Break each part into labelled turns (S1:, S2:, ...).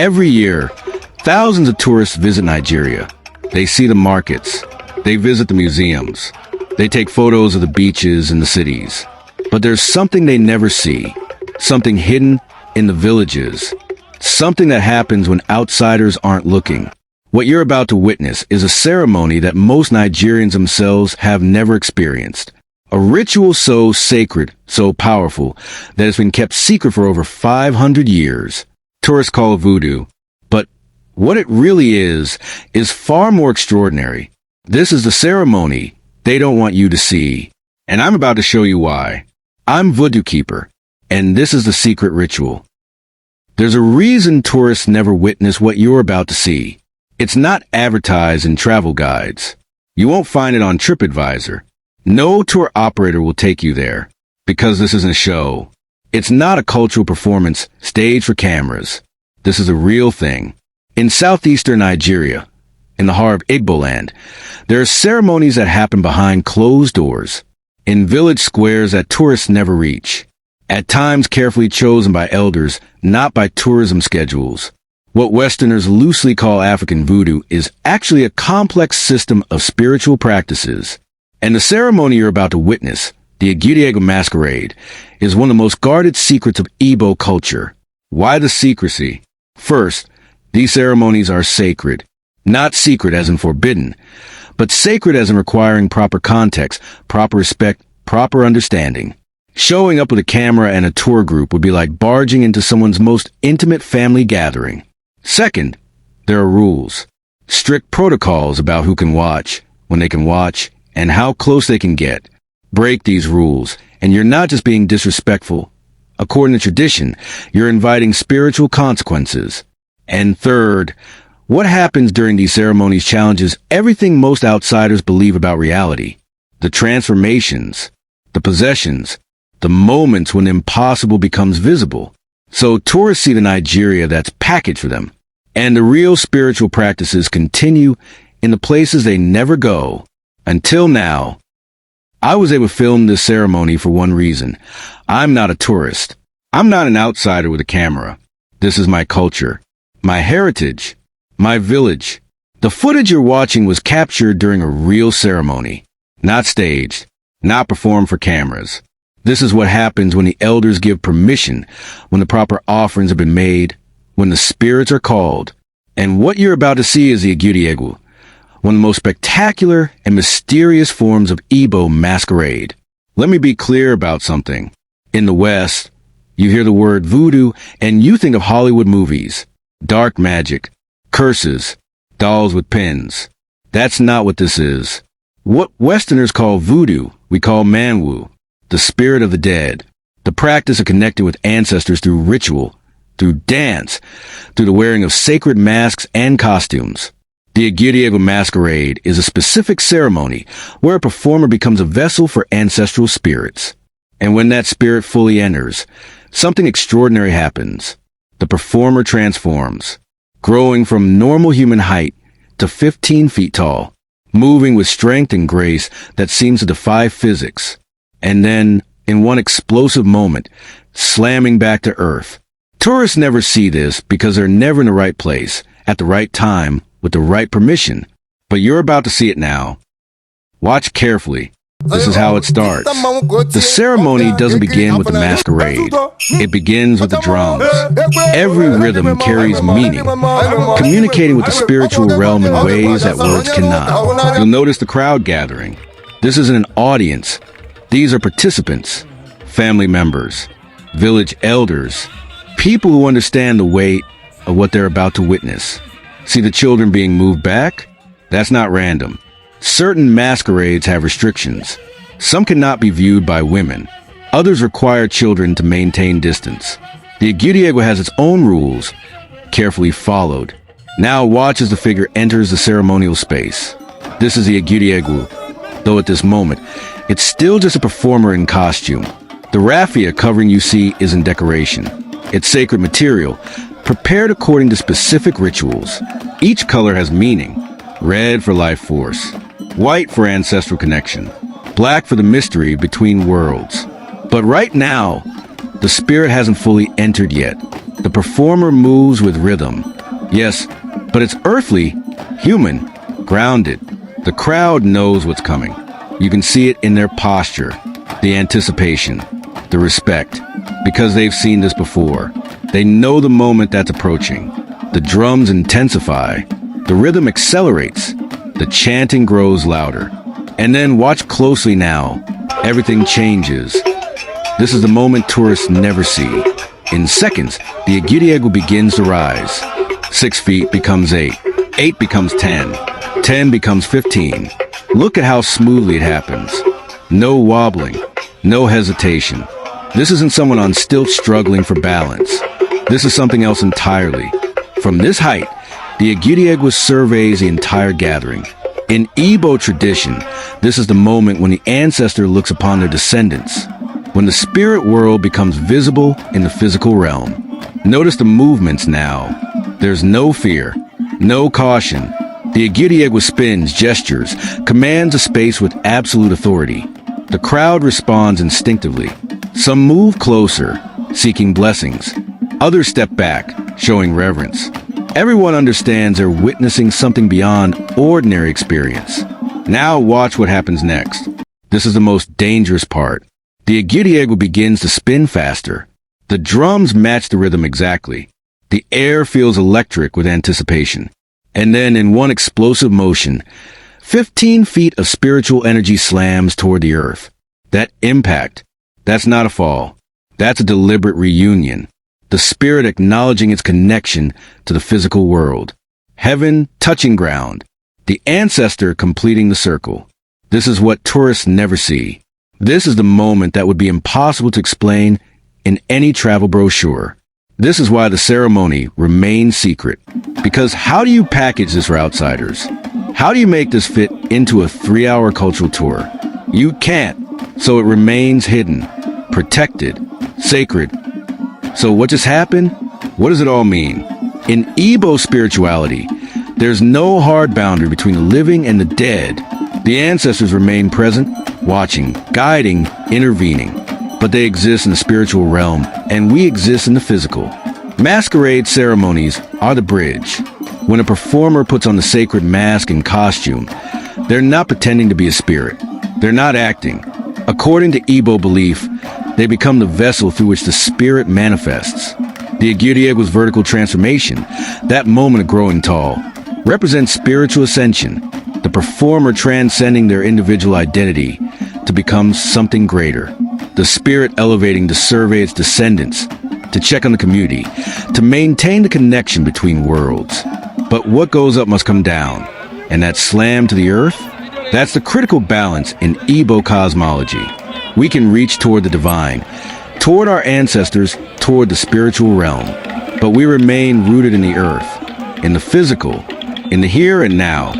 S1: Every year, thousands of tourists visit Nigeria. They see the markets. They visit the museums. They take photos of the beaches and the cities. But there's something they never see. Something hidden in the villages. Something that happens when outsiders aren't looking. What you're about to witness is a ceremony that most Nigerians themselves have never experienced. A ritual so sacred, so powerful, that it's been kept secret for over 500 years. Tourists call it voodoo. But what it really is far more extraordinary. This is the ceremony they don't want you to see. And I'm about to show you why. I'm Voodoo Keeper, and this is the secret ritual. There's a reason tourists never witness what you're about to see. It's not advertised in travel guides. You won't find it on TripAdvisor. No tour operator will take you there, because this isn't a show. It's not a cultural performance staged for cameras. This is a real thing. In southeastern Nigeria, in the heart of Igbo land, there are ceremonies that happen behind closed doors, in village squares that tourists never reach, at times carefully chosen by elders, not by tourism schedules. What Westerners loosely call African voodoo is actually a complex system of spiritual practices. And the ceremony you're about to witness, the Igbo Masquerade, is one of the most guarded secrets of Igbo culture. Why the secrecy? First, these ceremonies are sacred. Not secret as in forbidden, but sacred as in requiring proper context, proper respect, proper understanding. Showing up with a camera and a tour group would be like barging into someone's most intimate family gathering. Second, there are rules. Strict protocols about who can watch, when they can watch, and how close they can get. Break these rules, and you're not just being disrespectful. According to tradition, you're inviting spiritual consequences. And third, what happens during these ceremonies challenges everything most outsiders believe about reality. The transformations, the possessions, the moments when the impossible becomes visible. So tourists see the Nigeria that's packaged for them. And the real spiritual practices continue in the places they never go. Until now. I was able to film this ceremony for one reason. I'm not a tourist. I'm not an outsider with a camera. This is my culture, my heritage, my village. The footage you're watching was captured during a real ceremony, not staged, not performed for cameras. This is what happens when the elders give permission, when the proper offerings have been made, when the spirits are called. And what you're about to see is the Igbo, one of the most spectacular and mysterious forms of Igbo masquerade. Let me be clear about something. In the West, you hear the word voodoo and you think of Hollywood movies, dark magic, curses, dolls with pins. That's not what this is. What Westerners call voodoo, we call manwu, the spirit of the dead, the practice of connecting with ancestors through ritual, through dance, through the wearing of sacred masks and costumes. The Igbo Masquerade is a specific ceremony where a performer becomes a vessel for ancestral spirits. And when that spirit fully enters, something extraordinary happens. The performer transforms, growing from normal human height to 15 feet tall, moving with strength and grace that seems to defy physics. And then, in one explosive moment, slamming back to earth. Tourists never see this because they're never in the right place, at the right time, with the right permission, but you're about to see it now. Watch carefully. This is how it starts. The ceremony doesn't begin with the masquerade. It begins with the drums. Every rhythm carries meaning, communicating with the spiritual realm in ways that words cannot. You'll notice the crowd gathering. This isn't an audience. These are participants, family members, village elders, people who understand the weight of what they're about to witness. See the children being moved back? That's not random. Certain masquerades have restrictions. Some cannot be viewed by women. Others require children to maintain distance. The Igbo has its own rules, carefully followed. Now watch as the figure enters the ceremonial space. This is the Igbo, though at this moment, it's still just a performer in costume. The raffia covering you see isn't decoration. It's sacred material, prepared according to specific rituals. Each color has meaning. Red for life force, white for ancestral connection, black for the mystery between worlds. But right now, the spirit hasn't fully entered yet. The performer moves with rhythm. Yes, but it's earthly, human, grounded. The crowd knows what's coming. You can see it in their posture, the anticipation, the respect, because they've seen this before. They know the moment that's approaching. The drums intensify, the rhythm accelerates, the chanting grows louder. And then watch closely now. Everything changes. This is the moment tourists never see. In seconds, the Agiriegu begins to rise. 6 feet becomes 8. 8 becomes 10. 10 becomes 15. Look at how smoothly it happens. No wobbling, no hesitation. This isn't someone on stilts struggling for balance. This is something else entirely. From this height, the Agiriegu surveys the entire gathering. In Igbo tradition, this is the moment when the ancestor looks upon their descendants, when the spirit world becomes visible in the physical realm. Notice the movements now. There's no fear, no caution. The Agiriegu spins, gestures, commands a space with absolute authority. The crowd responds instinctively. Some move closer, seeking blessings. Others step back, showing reverence. Everyone understands they're witnessing something beyond ordinary experience. Now watch what happens next. This is the most dangerous part. The Agiriegu begins to spin faster. The drums match the rhythm exactly. The air feels electric with anticipation. And then in one explosive motion, 15 feet of spiritual energy slams toward the earth. That impact, that's not a fall. That's a deliberate reunion. The spirit acknowledging its connection to the physical world. Heaven touching ground. The ancestor completing the circle. This is what tourists never see. This is the moment that would be impossible to explain in any travel brochure. This is why the ceremony remains secret. Because how do you package this for outsiders? How do you make this fit into a 3-hour cultural tour? You can't. So it remains hidden, protected, sacred. So what just happened? What does it all mean? In Igbo spirituality, there's no hard boundary between the living and the dead. The ancestors remain present, watching, guiding, intervening. But they exist in the spiritual realm, and we exist in the physical. Masquerade ceremonies are the bridge. When a performer puts on the sacred mask and costume, they're not pretending to be a spirit. They're not acting. According to Igbo belief, they become the vessel through which the spirit manifests. The Agiriegu's vertical transformation, that moment of growing tall, represents spiritual ascension, the performer transcending their individual identity to become something greater. The spirit elevating to survey its descendants, to check on the community, to maintain the connection between worlds. But what goes up must come down, and that slam to the earth, that's the critical balance in Igbo cosmology. We can reach toward the divine, toward our ancestors, toward the spiritual realm, but we remain rooted in the earth, in the physical, in the here and now.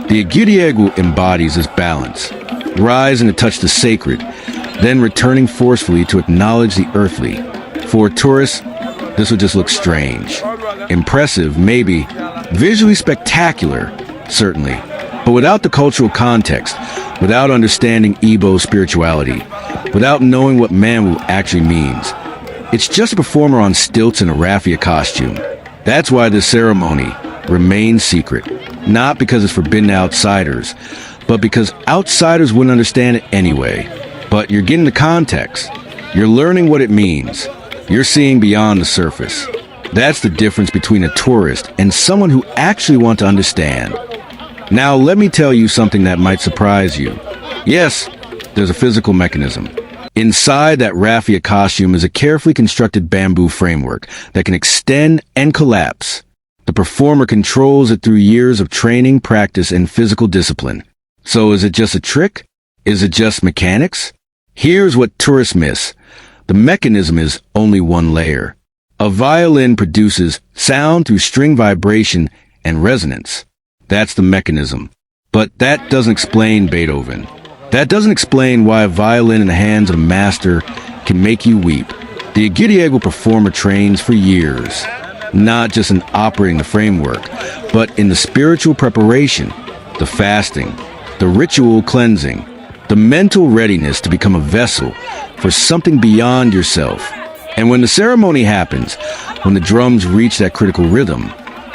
S1: The Agiriegu embodies this balance, rising to touch the sacred, then returning forcefully to acknowledge the earthly. For tourists, this would just look strange. Impressive, maybe. Visually spectacular, certainly. But without the cultural context, without understanding Igbo spirituality, without knowing what Manwu actually means, it's just a performer on stilts in a raffia costume. That's why this ceremony remains secret. Not because it's forbidden to outsiders, but because outsiders wouldn't understand it anyway. But you're getting the context. You're learning what it means. You're seeing beyond the surface. That's the difference between a tourist and someone who actually wants to understand. Now let me tell you something that might surprise you. Yes, there's a physical mechanism. Inside that raffia costume is a carefully constructed bamboo framework that can extend and collapse. The performer controls it through years of training, practice, and physical discipline. So is it just a trick? Is it just mechanics? Here's what tourists miss. The mechanism is only one layer. A violin produces sound through string vibration and resonance. That's the mechanism. But that doesn't explain Beethoven. That doesn't explain why a violin in the hands of a master can make you weep. The Agiriegu performer trains for years, not just in operating the framework, but in the spiritual preparation, the fasting, the ritual cleansing, the mental readiness to become a vessel for something beyond yourself. And when the ceremony happens, When the drums reach that critical rhythm,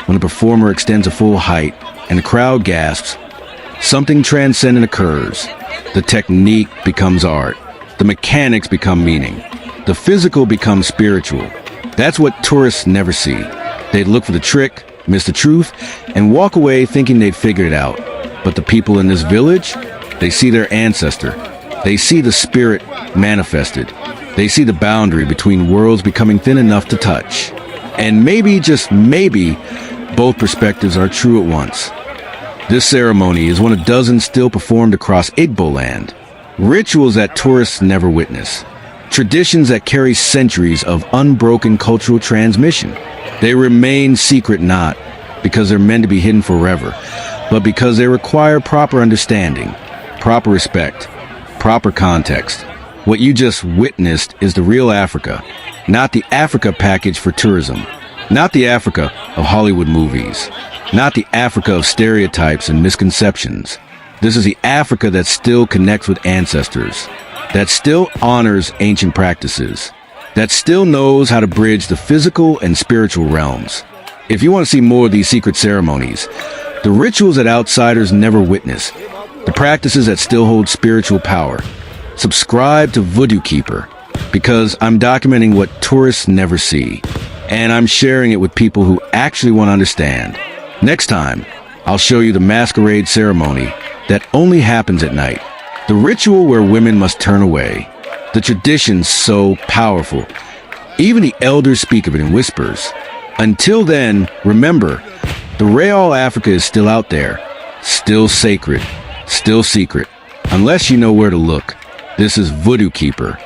S1: when the performer extends a full height and the crowd gasps, something transcendent occurs. The technique becomes art. The mechanics become meaning. The physical becomes spiritual. That's what tourists never see. They'd look for the trick, miss the truth, and walk away thinking they'd figured it out. But the people in this village, they see their ancestor. They see the spirit manifested. They see the boundary between worlds becoming thin enough to touch. And maybe, just maybe, both perspectives are true at once. This ceremony is one of dozens still performed across Igbo land. Rituals that tourists never witness. Traditions that carry centuries of unbroken cultural transmission. They remain secret not because they're meant to be hidden forever, but because they require proper understanding, proper respect, proper context. What you just witnessed is the real Africa, not the Africa package for tourism, not the Africa of Hollywood movies, not the Africa of stereotypes and misconceptions. This is the Africa that still connects with ancestors, that still honors ancient practices, that still knows how to bridge the physical and spiritual realms. If you want to see more of these secret ceremonies, the rituals that outsiders never witness, the practices that still hold spiritual power, subscribe to Voodoo Keeper, because I'm documenting what tourists never see, and I'm sharing it with people who actually want to understand. Next time, I'll show you the masquerade ceremony that only happens at night, the ritual where women must turn away, the tradition so powerful. Even the elders speak of it in whispers. Until then, remember, the real Africa is still out there, still sacred, still secret, unless you know where to look. This is Voodoo Keeper.